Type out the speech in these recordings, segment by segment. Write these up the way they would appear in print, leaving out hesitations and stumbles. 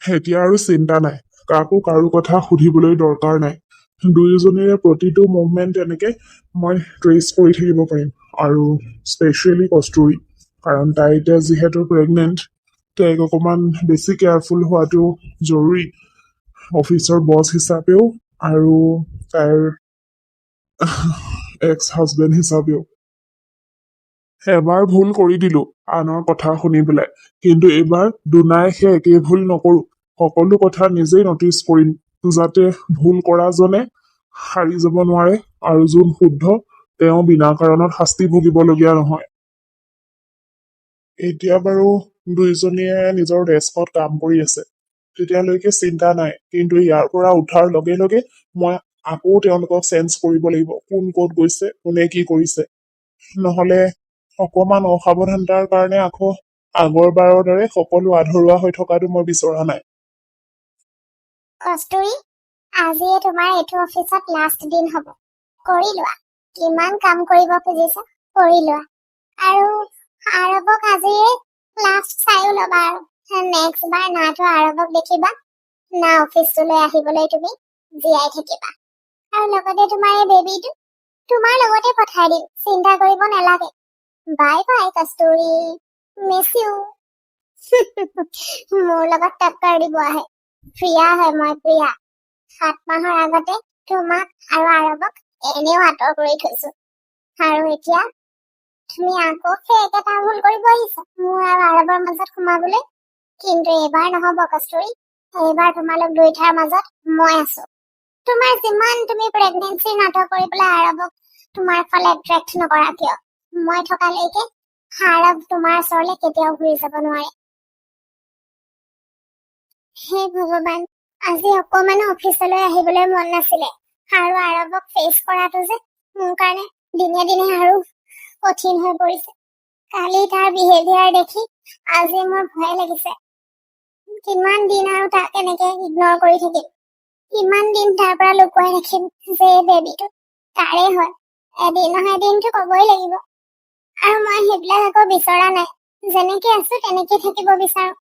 এতিয়া আৰু চিন্তা নাই, কাকো কাৰো কথা সুধিবলৈ দৰকাৰ নাই। দুয়োজনীৰে প্ৰতিটো মুভমেণ্ট এনেকে মই ট্ৰেচ কৰি থাকিব পাৰিম। আৰু স্পেচিয়েলি কস্তুৰী, কাৰণ তাই এতিয়া যিহেতু প্ৰেগনেণ্ট, তাইক অকণমান বেছি কেয়াৰফুল হোৱাটো জৰুৰী, অফিচৰ বছ হিচাপেও আৰু তাইৰ এক্স হাজবেণ্ড হিচাপেও। এবাৰ ভুল কৰি দিলো আনৰ কথা শুনি পেলাই, কিন্তু এইবাৰ দুনাই সেই একেই ভুল নকৰো। সকলো কথা নিজেই নটিচ কৰিম, যাতে ভুল কৰাজনে সাৰি যাব নোৱাৰে আৰু যোন শুদ্ধ তেওঁ বিনা কাৰণত শাস্তি ভুগিবলগীয়া নহয়। এতিয়া বাৰু দুইজনীয়ে নিজৰ ডেস্কত কাম কৰি আছে, তেতিয়ালৈকে চিন্তা নাই। কিন্তু ইয়াৰ পৰা উঠাৰ লগে লগে মই আকৌ তেওঁলোকক চেঞ্জ কৰিব লাগিব, কোন ক'ত গৈছে, কোনে কি কৰিছে। নহলে অকমান অসাৱধানতাৰ কাৰণে আকৌ আগৰ বাৰৰ দৰে সকলো আধৰুৱা হৈ থকাটো মই বিচৰা নাই। কস্তুৰী, আজি তোমাৰ এইটো অফিচত লাষ্ট দিন হ'ব। কৰি লোৱা, কিমান কাম কৰিব খুজিছা কৰি লোৱা। আৰু আৰৱক আজি লাষ্ট চাইও ল'বা। আৰু নেক্সট বাৰ নাটো আৰৱক দেখিবা না অফিচটোলৈ আহিবলৈ তুমি জীয়াই থাকিবা। আৰু লগতে তোমাৰ এই বেবীটো তোমাৰ লগতে পঠাই দিম, চিন্তা কৰিব নালাগে। Bye bye Kasturi, miss you. মোৰ লগত টক্কৰ দিব আহে। প্ৰিয়া হয় মই, প্ৰিয়া। 7 মাহৰ আগতে তোমাক আৰু আৰৱক এনেও আঁতৰ কৰি থৈছো, আৰু এতিয়া তুমি আকৌ সেই একেটা ভুল কৰিব আহিছা মোৰ আৰু আৰৱৰ মাজত সোমাবলৈ। কিন্তু এইবাৰ নহব কস্তুৰী, এইবাৰ তোমালোক দুইটাৰ মাজত মই আছো। তোমাৰ যিমান তুমি প্ৰেগনেঞ্চিৰ নাটক কৰি পেলাই আৰৱক তোমাৰ ফালে এট্ৰেক্ট নকৰা কিয়, মই থকালৈকে আৰৱ তোমাৰ ওচৰলৈ কেতিয়াও ঘূৰি যাব নোৱাৰে। হে ভগৱান, আজি অকমানো অফিচলৈ আহিবলৈ মন নাছিলে, আৰু আৰৱক ফেচ কৰাটো যে মোৰ কাৰণে দিনে দিনে আৰু কঠিন হৈ পৰিছে। কালি তাৰ বিহেভিয়াৰ দেখি আজি মোৰ ভয় লাগিছে। কিমান দিন আৰু তাক এনেকে ইগনৰ কৰি থাকিম, কিমান দিন তাৰ পৰা লুকুৱাই ৰাখিম যে বেবীটো তাৰে হয়। এদিন নহয় এদিনটো কবই লাগিব। আৰু মই সেইবিলাক আকৌ বিচৰা নাই, যেনেকে আছো তেনেকে থাকিব বিচাৰো।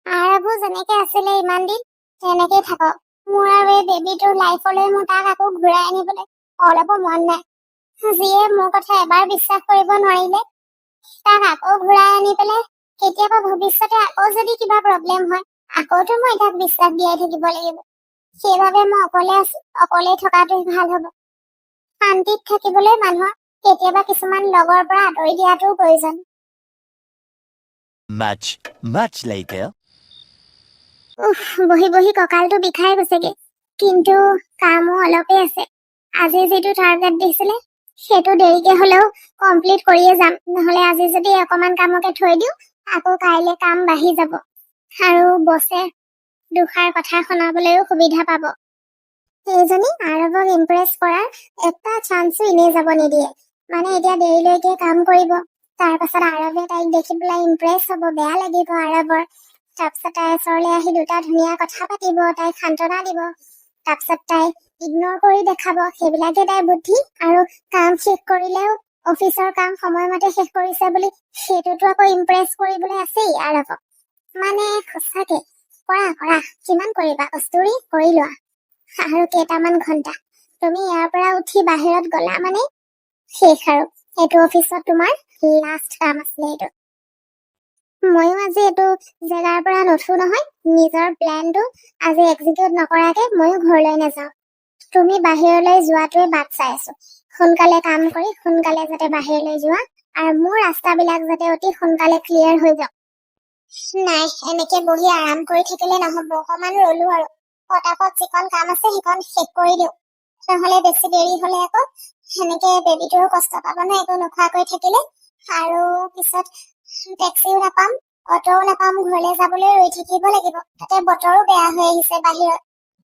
আৰৱো যেনেকে আছিলে ইমান দিন তেনেকে থাকক। মোৰ আৰু এই বেবীটোৰ লাইফলৈ মোৰ তাক আকৌ ঘূৰাই আনিবলৈ অলপো মন নাই। যিয়ে মোৰ কথা এবাৰ বিশ্বাস কৰিব নোৱাৰিলে, তাক আকৌ ঘূৰাই আনি পেলাই কেতিয়াবা ভৱিষ্যতে আকৌ যদি কিবা প্ৰব্লেম হয়, আকৌতো মই তাক বিশ্বাস দিয়াই থাকিব লাগিব। সেইবাবে মই অকলে আছো, অকলে থকাটোই ভাল হ'ব। শান্তিত থাকিবলৈ মানুহৰ কেতিয়াবা কিছুমান লগৰ পৰা আঁতৰি দিয়াটোও প্ৰয়োজন। Much later. বহি বহি কঁকালটো বিষাই গৈছেগে, কিন্তু কামো অলপেই আছে। আজি যিটো টাৰ্গেট দিছিলে সেইটো দেৰিকে হলেও কমপ্লিট কৰিয়ে যাম। নহলে আজি যদি অকমান কামকে থৈ দিওঁ, আকৌ কাইলে কাম বাঢ়ি যাব, আৰু বছে দুষাৰ কথা শুনাবলৈও সুবিধা পাব। এইজনী আৰৱক ইমপ্ৰেছ কৰাৰ এটা চান্সো এনেই যাব নিদিয়ে। মানে এতিয়া দেৰিলৈকে কাম কৰিব, তাৰ পাছত আৰৱে তাইক দেখি পেলাই ইমপ্ৰেছ হ'ব, বেয়া লাগিব আৰৱৰ। তাৰপিছত তাইৰ ওচৰলৈ আহি দুটা ধুনীয়া কথা পাতিব, তাইক সান্তনা দিব, তাৰপিছত তাই ইগনৰ কৰি দেখাব। সেইবিলাকে তাইৰ বুদ্ধি। আৰু কাম শেষ কৰিলেও অফিচৰ কাম সময়মতে শেষ কৰিছে বুলি সেইটোতো আকৌ ইমপ্ৰেছ কৰিবলৈ আছেই আৰৱক। মানে সঁচাকে কৰা কৰা, কিমান কৰিবা কস্তুৰী, কৰি লোৱা। আৰু কেইটামান ঘন্টা তুমি ইয়াৰ পৰা উঠি বাহিৰত গলা মানে শেষ। আৰু এইটো অফিচত তোমাৰ লাষ্ট কাম আছিলে এইটো। ময়ো আজি এইটো জেগাৰ পৰা নুঠো নহয়, নিজৰ প্লেনটো আজি এক্সিকিউট নকৰাকে ময়ো ঘৰলৈ নাযাওঁ। তুমি বাহিৰলৈ যোৱাটোৱে বাট চাই আছো, সোনকালে কাম কৰি সোনকালে যাতে বাহিৰলৈ যোৱা, আৰু মোৰ ৰাস্তাবিলাক যাতে অতি সোনকালে ক্লিয়াৰ হৈ যাওক। নাই, এনেকে বহি আৰাম কৰি থাকিলে নহব, অকমান ৰলো আৰু পটাপট যিখন কাম আছে সেইখন শেষ কৰি দিওঁ। নহলে বেছি দেৰি হলে আকৌ সেনেকে বেবীটোও কষ্ট পাব ন, একো নোখোৱাকৈ থাকিলে। আৰু পিছত টেক্সিও নাপাম, অটোও নাপাম, ঘৰলৈ যাবলৈ ৰৈ থাকিব লাগিব। তাতে বতৰো বেয়া হৈ আহিছে বাহিৰত,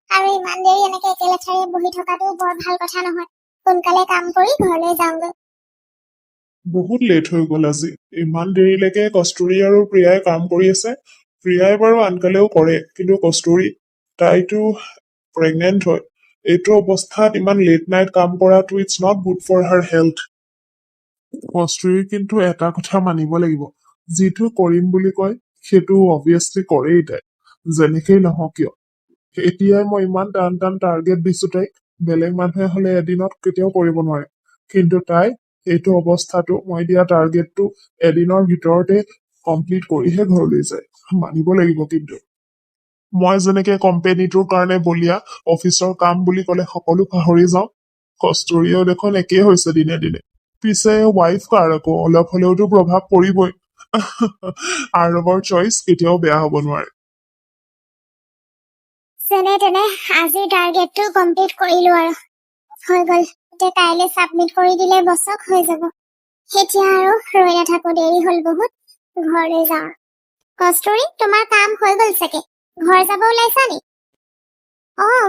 আৰু ইমান দেৰি এনেকে একেলেঠাৰে বহি থকাটো বৰ ভাল কথা নহয়। সোনকালে কাম কৰি ঘৰলৈ যাওঁগৈ। বহুত লেট হৈ গল আজি, ইমান দেৰিলৈকে কস্তুৰী আৰু প্ৰিয়াই কাম কৰি আছে। প্ৰিয়াই বাৰু আনকালেও কৰে, কিন্তু কস্তুৰী তাইতো প্ৰেগনেণ্ট হয়। এইটো অৱস্থাত ইমান লেট নাইট কাম কৰাটো it's not good for her health. কস্তুৰীৰ কিন্তু এটা কথা মানিব লাগিব, যিটো কৰিম বুলি কয় সেইটো অবভিয়াছলি কৰেই তাই যেনেকেই নহওক কিয় এতিয়াই মই ইমান টান টান টাৰ্গেট দিছো তাইক বেলেগ মানুহে হলে এদিনত কেতিয়াও কৰিব নোৱাৰে কিন্তু তাই এইটো অৱস্থাটো মই দিয়া টাৰ্গেটটো এদিনৰ ভিতৰতে কমপ্লিট কৰিহে ঘৰলৈ যায় মানিব লাগিব কিন্তু মই যেনেকে কোম্পেনীটোৰ কাৰণে বলিয়া অফিচৰ কাম বুলি কলে সকলো পাহৰি যাওঁ কষ্টুৰিও দেখোন একেই হৈছে দিনে দিনে পিছে ৱাইফ কাৰ আকৌ অলপ হলেওতো প্ৰভাৱ পৰিবই আৰৱৰ চইচ কেতিয়াও বেয়া হব নোৱাৰে যেনে তেনে আজিৰ টাৰ্গেটটো কমপ্লিট কৰিলো আৰু হৈ গল এতিয়া কাইলৈ ছাবমিট কৰি দিলে বছক হৈ যাব এতিয়া আৰু ৰৈ নাথাকো দেৰি হল বহুত ঘৰলৈ যাওঁ কষ্টুৰি তোমাৰ কাম হৈ গল চাগে ঘৰ যাব ওলাইছা নি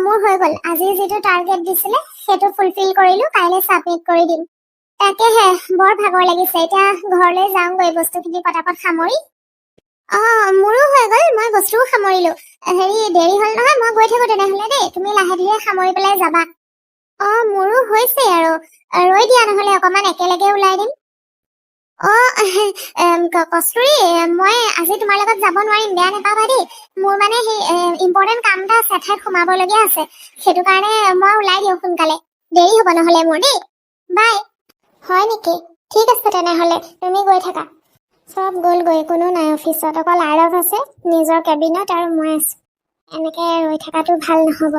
মোৰ হৈ গল আজি যিটো টাৰ্গেট দিছিলে সেইটো ফুলফিল কৰিলো কাইলৈ ছাবমিট কৰি দিম তাকেহে বৰ ভাগৰ লাগিছে এতিয়া ঘৰলৈ যাওঁগৈ বস্তুখিনি পটাপট সামৰি মোৰো হৈ গল মই বস্তুও সামৰিলো হেৰি দেৰি হল নহয় মই গৈ থাকো তেনেহলে দেই তুমি লাহে ধীৰে সামৰি পেলাই যাবা মোৰো হৈছে আৰু ৰৈ দিয়া নহলে অকমান একেলগে ওলাই দিম কষ্টুৰি মই আজি তোমাৰ লগত যাব নোৱাৰিম বেয়া নাপাবা দেই মোৰ মানে সেই ইম্পৰ্টেণ্ট কাম এটা আছে এঠাইত সোমাবলগীয়া আছে সেইটো কাৰণে মই ওলাই দিওঁ সোনকালে দেৰি হ'ব নহলে মোৰ দেই বাই হয় নেকি ঠিক আছে তেনেহলে তুমি গৈ থাকা চব গ'লগৈ কোনো নাই অফিচত অকল আৰৱ আছে নিজৰ কেবিনত আৰু মই আছো এনেকে ৰৈ থকাটো ভাল নহ'ব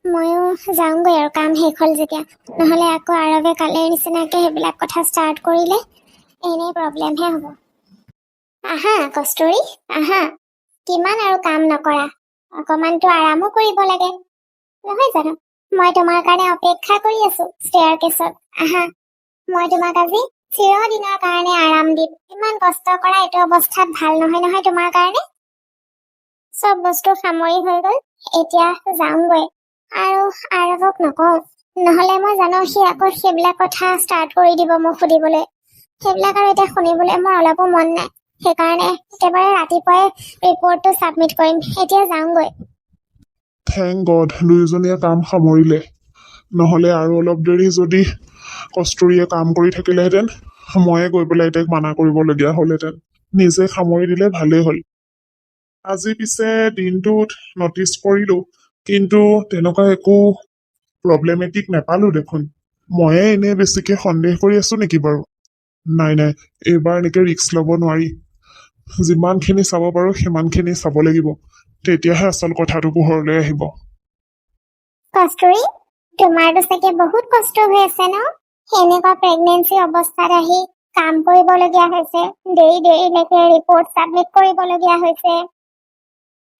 ময়ো যাওঁগৈ আৰু কাম শেষ হ'ল যেতিয়া নহ'লে আকৌ আৰৱে কালিৰ নিচিনাকে সেইবিলাক কথা ষ্টাৰ্ট কৰিলে এনেই প্ৰব্লেমহে হ'ব আহা কষ্টুৰি আহা কিমান আৰু কাম নকৰা অকমানতো আৰামো কৰিব লাগে নহয় জানো মই তোমাৰ কাৰণে অপেক্ষা কৰি আছো ষ্টেয়াৰ কেছত আহা মই তোমাক আজি চিৰদিনৰ কাৰণে আৰাম দিম ইমান কষ্ট কৰা এইটো অৱস্থাত ভাল নহয় নহয় তোমাৰ কাৰণে চব বস্তু সামৰি হৈ গল এতিয়া যাওঁগৈ আৰু আৰৱক নকওঁ নহলে মই জানো সি আকৌ সেইবিলাক কথা ষ্টাৰ্ট কৰি দিব মোক সুধিবলৈ সেইবিলাক আৰু এতিয়া শুনিবলৈ মোৰ অলপো মন নাই সেইকাৰণে একেবাৰে ৰাতিপুৱাই ৰিপৰ্টটো ছাবমিট কৰিম এতিয়া যাওঁগৈ থেংক গড দুয়োজনীয়ে কাম সামৰিলে নহলে আৰু অলপ দেৰি যদি কষ্টুৰিয়ে কাম কৰি থাকিলেহেঁতেন ময়ে গৈ পেলাই তাইক মানা কৰিবলগীয়া হ'লহেঁতেন নিজে সামৰি দিলে ভালেই হ'ল আজি পিছে দিনটোত নটিচ কৰিলো কিন্তু তেনেকুৱা একো প্ৰব্লেমেটিক নাপালো দেখোন ময়ে এনে বেছিকে সন্দেহ কৰি আছো নেকি বাৰু নাই নাই এইবাৰ এনেকে ৰিস্ক ল'ব নোৱাৰি যিমানখিনি চাব পাৰো সিমানখিনি চাব লাগিব তেতিয়াহে আচল কথাটো পোহৰলৈ আহিব কষ্টুৰি তোমাৰতো চাগে বহুত কষ্ট হৈ আছে ন এনেকুৱা প্ৰেগনেন্সি অৱস্থাত আহি কাম কৰিবলগীয়া হৈছে দেৰিলৈকে ৰিপৰ্ট ছাবমিট কৰিবলগীয়া হৈছে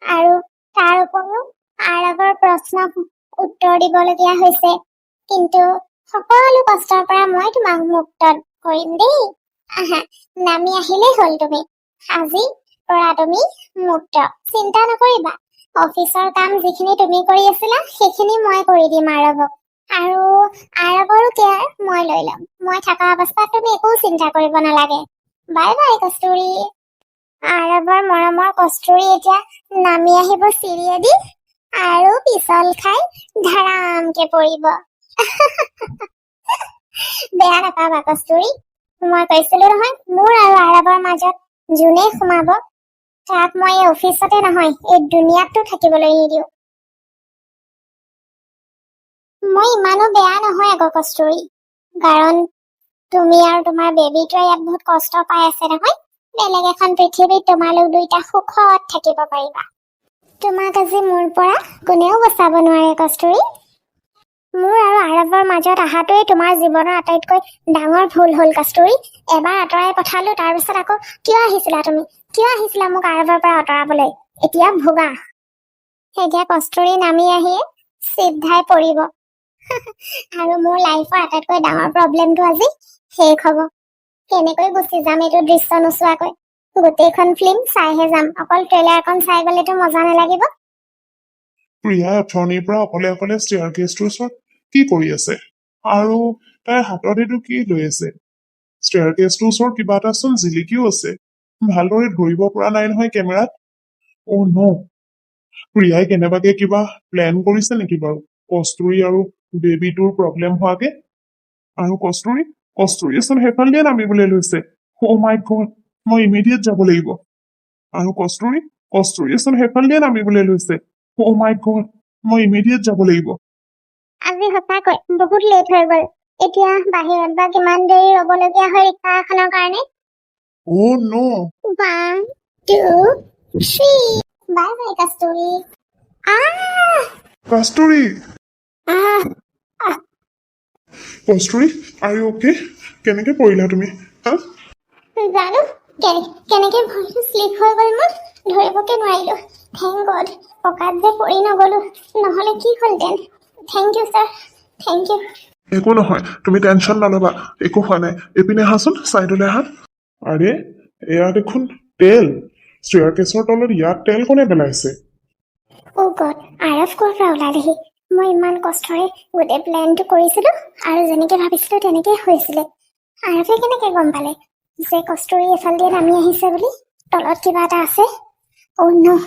আৰু তাৰ উপৰিও আৰৱৰ প্ৰশ্ন উত্তৰ দিবলগীয়া হৈছে কিন্তু সকলো কষ্টৰ পৰা মই তোমাক মুক্ত কৰিম দেই আহা নামি আহিলেই হ'ল তুমি আজি পৰা তুমি মুক্ত চিন্তা নকৰিবা অফিচৰ কাম যিখিনি তুমি কৰি আছিলা সেইখিনি মই কৰি দিম আৰৱক আৰু আৰৱৰো কেয়াৰ মই লৈ ল'ম মই থকা অৱস্থাত তুমি একো চিন্তা কৰিব নালাগে বাই বাই কষ্টুৰি আৰৱৰ মৰমৰ কষ্টুৰি এতিয়া নামি আহিব চিৰিয়েদি আৰু পিছল খাই ধাৰামকে পৰিব বেয়া নাপাবা কষ্টুৰি মই কৈছিলো নহয় মোৰ আৰু আৰৱৰ মাজত যোনে সোমাব তাক মই এই অফিচতে নহয় এই দুনিয়াতো থাকিবলৈ নিদিওঁ মই ইমানো বেয়া নহয় আকৌ কষ্টুৰি কাৰণ তুমি আৰু তোমাৰ বেবীটোৱে ইয়াত বহুত কষ্ট পাই আছে নহয় বেলেগ এখন পৃথিৱীত তোমালোক দুইটা সুখত থাকিব পাৰিবা তোমাক আজি মোৰ পৰা কোনেও বচাব নোৱাৰে কষ্টুৰি মোৰ আৰু আৰৱৰ মাজত অহাটোৱে তোমাৰ জীৱনৰ আটাইতকৈ ডাঙৰ ভুল হ'ল কষ্টুৰি এবাৰ আঁতৰাই পঠালো তাৰপিছত আকৌ কিয় আহিছিলা মোক আৰৱৰ পৰা আঁতৰাবলৈ এতিয়া ভোগা এতিয়া কষ্টুৰি নামি আহি চিধাই পৰিব আৰু মোৰ লাইফৰ আটাইতকৈ ডাঙৰ প্ৰব্লেমটো আজি শেষ হ'ব কেনেকৈ গুচি যাম এইটো দৃশ্য নোচোৱাকৈ গোটেইখন ফিল্ম চাইহে যাম অকল ট্ৰেইলাৰখন চাই গ'লেতো মজা নালাগিব প্ৰিয়াই অথনিৰ পৰা অকলে অকলে ষ্টেয়াৰ কেছটোৰ ওচৰত কি কৰি আছে আৰু তাইৰ হাতত এইটো কি লৈ আছে ষ্টেয়াৰ কেছটোৰ ওচৰত কিবা এটা চোন জিলিকিও আছে ভালদৰে ধৰিব পৰা নাই নহয় কেমেৰাত ন প্ৰিয়াই কেনেবাকে কিবা প্লেন কৰিছে নেকি বাৰু কষ্টুৰি আৰু বেবীটোৰ প্ৰব্লেম হোৱাকে আৰু কষ্টুৰিচোন সেইফালে নামিবলৈ লৈছে মাই গড মই ইমিডিয়েট যাব লাগিব আৰু কস্তুৰীচোন সেইফালে নামিবলৈ লৈছে। অ' মাই গড, মই ইমিডিয়েট যাব লাগিব। আজি সঁচাকৈ বহুত লেট হৈ গ'ল। এতিয়া বাহিৰত বা কিমান দেৰি ৰ'বলগীয়া হয় ৰিক্সা এখনৰ কাৰণে। অ' ন'। 1, 2, 3 বাই বাই কস্তুৰী। কস্তুৰী, আহ কস্তুৰী, আৰ ইউ অ'কে? কেনেকে পৰিলা তুমি? হা? জানো কেনেকে ভৰিটো শ্লিপ হৈ গ'ল মোৰ ধৰিবকে নোৱাৰিলো। থেংক গড পকাত যে পৰি নগলো, নহ'লে কি হ'লহেঁতেন। Thank you sir, thank you. একো নহয়, তুমি টেনশ্যন নল'বা, একো হোৱা নাই। এইপিনে আহাচোন, ছাইডলৈ আহা। আৰে এয়া দেখোন তেল। ষ্টেয়াৰকেছৰ তলত ইয়াত তেল কোনে পেলাইছে? অ' গড, আৰৱ ক'ৰ পৰা ওলালেহি? মই ইমান কষ্টৰে গোটেই প্লেনটো কৰিছিলো আৰু যেনেকে ভাবিছিলো তেনেকেই হৈছিলে। আৰৱে কেনেকে গম পালে যে কস্তুৰী এফালে নামি আহিছে বুলি? তলত কিবা এটা আছে। অ' ন',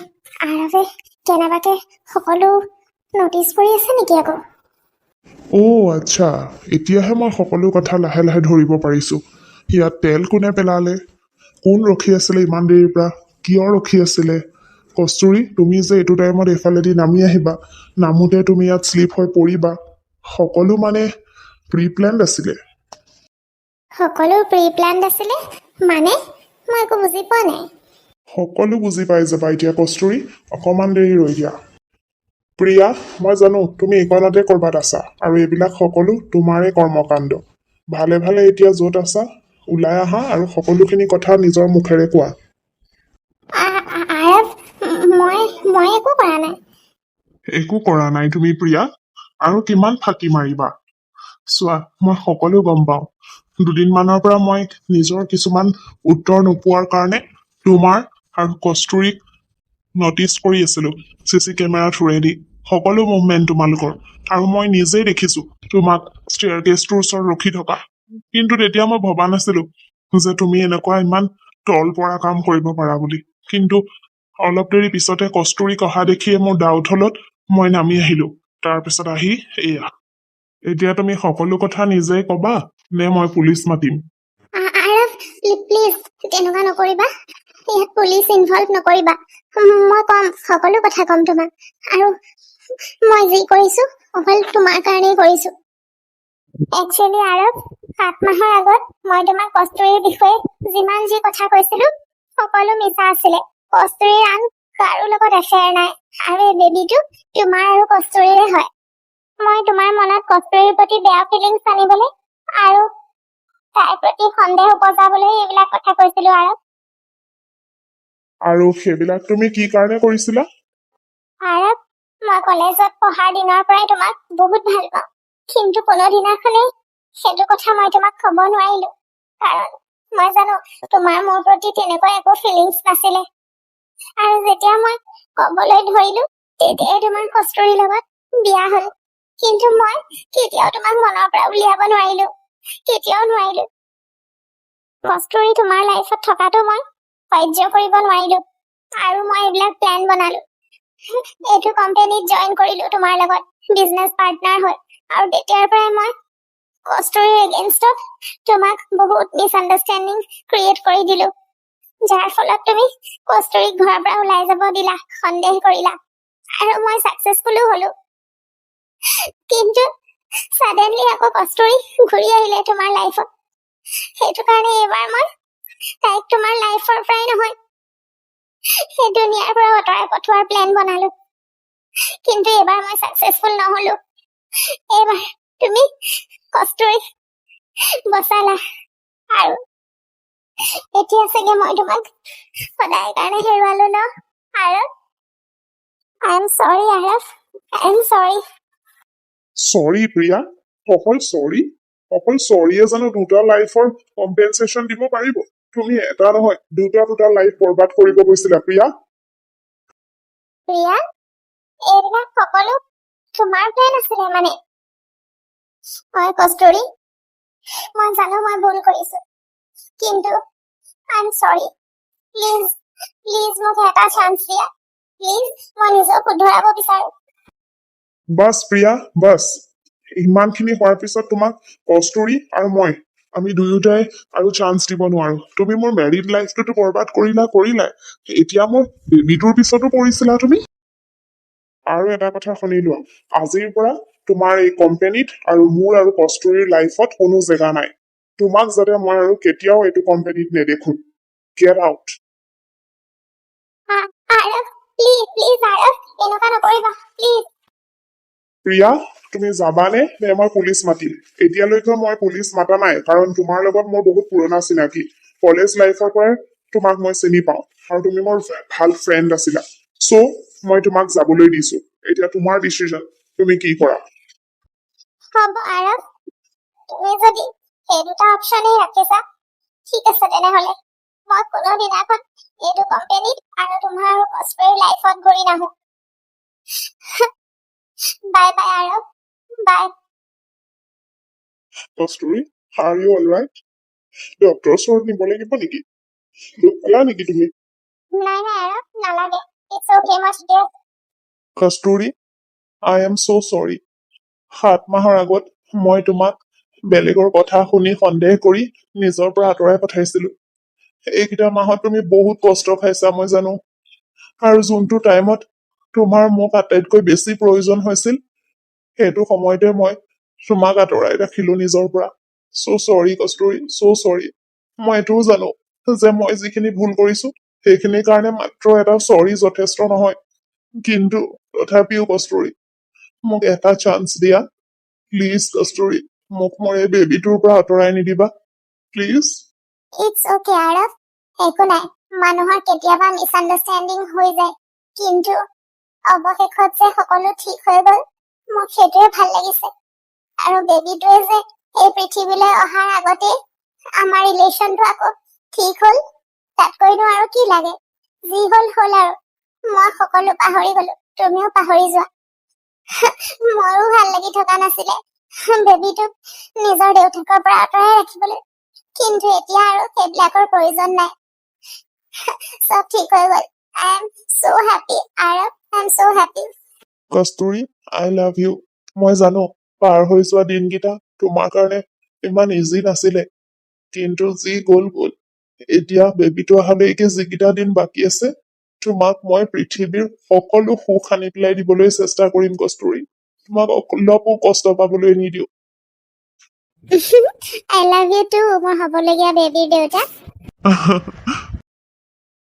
আৰৱে কেনেবাকে সকলো নটিচ কৰি আছে নেকি আকৌ? অ' আচ্ছা, এতিয়াহে মই সকলো কথা লাহে লাহে ধৰিব পাৰিছো। ইয়াত তেল কোনে পেলালে? কোন ৰখি আছিলে ইমান দেৰিৰ পৰা? কিয় ৰখি আছিলে? কস্তুৰী, তুমি যে এইটো টাইমত এইফালেদি নামি আহিবা, নামোতে তুমি ইয়াত শ্লিপ হৈ পৰিবা, সকলো মানে প্ৰি প্লেণ্ড আছিলে। সকলো প্ৰি প্লান্ড আছিলে মানে? মই একো বুজি পোৱা নাই। সকলো বুজি পাই যাবা এতিয়া কস্তুৰী, অকমান দেৰি ৰৈ দিয়া। প্ৰিয়া, মই জানো তুমি এইকণতে ক'ৰবাত আছা আৰু এইবিলাক সকলো তোমাৰে কৰ্মকাণ্ড। ভালে ভালে এতিয়া য'ত আছা ওলাই আহা আৰু সকলোখিনি কথা নিজৰ মুখেৰে কোৱা। আৰৱ, মই একো কৰা নাই। একো কৰা নাই তুমি প্ৰিয়া? আৰু কিমান ফাঁকি মাৰিবা? চোৱা, মই সকলো গম পাওঁ। দুদিনমানৰ পৰা মই নিজৰ কিছুমান উত্তৰ নোপোৱাৰ কাৰণে তোমাৰ আৰু কস্তুৰীক নটিচ কৰি আছিলো চিচি কেমেৰা থ্ৰুৱেদি, সকলো মুভমেণ্ট তোমালোকৰ। আৰু মই নিজেই দেখিছো তোমাক ষ্টেয়াৰকেছটোৰ ওচৰত ৰখি থকা। কিন্তু তেতিয়া মই ভবা নাছিলো যে তুমি এনেকুৱা ইমান তল পৰা কাম কৰিব পাৰা বুলি। কিন্তু অলপ দেৰি পিছতে কস্তুৰীক অহা দেখিয়ে মোৰ ডাউট হলত মই নামি আহিলো। তাৰপিছত আহি এয়া। এতিয়া তুমি সকলো কথা নিজেই কবা নে মই পুলিচ মাতিম? আৰৱ, প্লিজ তেনেকুৱা নকৰিবা। ইয়াত পুলিচ ইনভলভ নকৰিবা। মই কম, সকলো কথা কম তোমাক। আৰু মই যি কৰিছো অকল তোমাৰ কাৰণেই কৰিছো। একচুৱেলি আৰৱ, 7 মাহৰ আগত মই তোমাক কস্তুৰীৰ বিষয়ে যিমান যি কথা কৈছিলো সকলো মিছা আছিলে। কস্তুৰীৰ আন কাৰো লগত এফেয়াৰ নাই আৰু এই বেবীটো তোমাৰ আৰু কস্তুৰীৰে হয়। মই তোমাৰ মনত কস্তুৰীৰ প্ৰতি বেয়া ফিলিংছ আনিবলৈ আৰু তাইৰ প্ৰতি সন্দেহ উপজাবলৈ এইবিলাক কথা কৈছিলো আৰৱ। আৰু সেইবিলাক তুমি কি কাৰণে কৰিছিলা? আৰৱ, মই কলেজত পঢ়াৰ দিনৰ পৰাই তোমাক বহুত ভাল পাওঁ। কিন্তু কোনো দিনাখনেই সেইটো কথা মই তোমাক ক'ব নোৱাৰিলো। কাৰণ মই জানো তোমাৰ মোৰ প্ৰতি তেনেকুৱা একো ফিলিংছ নাছিলে। আৰু যেতিয়া মই ক'বলৈ ধৰিলো তেতিয়াই তোমাৰ কস্তুৰীৰ লগত বিয়া হ'ল। কিন্তু মই কেতিয়াও তোমাক মনৰ পৰা উলিয়াব নোৱাৰিলো, কেতিয়াও নোৱাৰিলো। কস্তুৰী তোমাৰ লাইফত থকাটো মই সহ্য কৰিব নোৱাৰিলো আৰু মই এইবিলাক প্লেন বনালো। এইটো কোম্পানীত জইন কৰিলো তোমাৰ লগত বিজনেছ পাৰ্টনাৰ হৈ। আৰু তেতিয়াৰ পৰাই মই কস্তুৰীৰ এগেইনষ্টত তোমাক বহুত মিছআণ্ডাৰষ্টেণ্ডিং ক্ৰিয়েট কৰি দিলো, যাৰ ফলত তুমি কস্তুৰীক ঘৰৰ পৰা ওলাই যাব দিলা, সন্দেহ কৰিলা আৰু মই ছাকচেছফুলো হলো। কিন্তু ছাডেনলি আকৌ কস্তুৰী ঘূৰি আহিলে তোমাৰ লাইফত। সেইটো কাৰণে এইবাৰ মই তাইক তোমাৰ লাইফৰ পৰাই নহয় সেই দুনিয়াৰ পৰা আঁতৰাই পঠোৱাৰ প্লেন বনালো। কিন্তু এইবাৰ মই ছাকচেছফুল নহলো। এইবাৰ তুমি কস্তুৰীক বচালা আৰু এতিয়া চাগে মই তোমাক সদায় কাৰণে হেৰুৱালো ন আৰৱ? আই এম চৰি আৰৱ, আই এম চৰি। চৰি প্ৰিয়া? অকল চৰি? অকল চৰিয়ে জানো দুটা লাইফৰ কম্পেনচেশ্যন দিব পাৰিব? তুমি এটা নহয় দুটা লাইফ বৰবাদ কৰিব গৈছিলা প্ৰিয়া। প্ৰিয়া, এইবিলাক সকলো তোমাৰ প্লেন আছিলে মানে? মই কস্তুৰী, মই জানো মই ভুল কৰিছো, কিন্তু আই এম চৰি। প্লিজ প্লিজ মোক এটা চান্স দিয়া। প্লিজ, মই নিজক শুধৰাব বিচাৰো। Bus Priya, bus. ইমানখিনি হোৱাৰ পিছত তোমাক কস্তুৰী আৰু মই আমি দুয়োটাই আৰু চান্স দিব নোৱাৰো তুমি মোৰ মেৰিড লাইফটোতো বৰবাদ কৰিলাই এতিয়া মোৰ বেবীটোৰ পিছতো পৰিছিলা তুমি আৰু এটা কথা শুনি লোৱা আজিৰ পৰা তোমাৰ এই কোম্পানীত আৰু মোৰ আৰু কস্তুৰীৰ লাইফত কোনো জেগা নাই তোমাক যাতে মই আৰু কেতিয়াও এইটো কোম্পানীত নেদেখো গেট আউট আৰৱ প্লিজ আৰৱ এনেকুৱা নকৰিবা প্লিজ প্ৰিয়া তুমি যাবানে নে মই পুলিচ মাতিম এতিয়ালৈকে মই পুলিচ মাতা নাই কাৰণ তোমাৰ লগত মোৰ বহুত পুৰণা চিনাকি কলেজ লাইফৰ পৰাই তোমাক মই চিনি পাওঁ আৰু তুমি মোৰ ভাল ফ্ৰেণ্ড আছিলা চ' মই তোমাক যাবলৈ দিছো এতিয়া তোমাৰ ডিচিজন তুমি কি কৰা হ'ব আৰৱ তুমি যদি সেই দুটা অপশ্যনেই ৰাখিছা ঠিক আছে তেনেহ'লে মই কোনো দিনাখন এইটো কোম্পানীত আৰু তোমাৰ আৰু কস্তুৰীৰ লাইফত ঘূৰি নাহো বাই বাই আৰৱ বাই কস্তুৰী আৰ ইউ অল ৰাইট ডক্টৰৰ ওচৰত নিব লাগিব নেকি দুখ পালা নেকি তুমি নাই আৰৱ নালাগে it's okay much dear Kasturi I am so' sorry 7 মাহৰ আগত মই তোমাক বেলেগৰ কথা শুনি সন্দেহ কৰি নিজৰ পৰা আঁতৰাই পঠাইছিলো এইকেইটা মাহত তুমি বহুত কষ্ট খাইছা মই জানো আৰু যোনটো টাইমত তোমাৰ মোক আটাইতকৈ বেছি প্ৰয়োজন হৈছিল সেইটো সময়তে মই তোমাক আঁতৰাই ৰাখিলো নিজৰ পৰা চ' চৰি কস্তুৰী চ' চৰি মই এইটোও জানো যে মই যিখিনি ভুল কৰিছো সেইখিনিৰ কাৰণে মাত্ৰ এটা চৰি যথেষ্ট নহয় কিন্তু তথাপিও কস্তুৰী মোক এটা চান্স দিয়া প্লিজ কস্তুৰী মোক মোৰ এই বেবীটোৰ পৰা আঁতৰাই নিদিবা প্লিজ ইটছ অ'কে আৰৱ একো নাই মানুহৰ কেতিয়াবা মিছআণ্ডাৰষ্টেণ্ডিং হৈ যায় কিন্তু অৱশেষত যে সকলো ঠিক হৈ গ'ল মোক সেইটোৱে ভাল লাগিছে আৰু বেবীটোৱে যে এই পৃথিৱীলৈ অহাৰ আগতে আমাৰ ৰিলেশ্যনটো আকৌ ঠিক হ'ল তাতকৈনো আৰু কি লাগে যি হ'ল হ'ল আৰু মই সকলো পাহৰি গলো তুমিও পাহৰি যোৱা ময়ো ভাল লাগি থকা নাছিলে বেবীটোক নিজৰ দেউতাকৰ পৰা আঁতৰাই ৰাখিবলৈ কিন্তু এতিয়া আৰু সেইবিলাকৰ প্ৰয়োজন নাই চব ঠিক হৈ গ'ল I am so happy Arab I am so happy Kasturi I love you মই জানো পাৰ হৈ যোৱা দিনকেইটা তোমাৰ কাৰণে ইমান ইজি নাছিলে কিন্তু যি গ'ল গ'ল এতিয়া বেবীটো অহালৈকে যিকেইটা দিন বাকী আছে তোমাক মই পৃথিৱীৰ সকলো সুখ আনি পেলাই দিবলৈ চেষ্টা কৰিম কস্তুৰী তোমাক অলপো কষ্ট পাবলৈ নিদিওঁ I love you too, মোৰ হ'বলগীয়া বেবীৰ দেউতা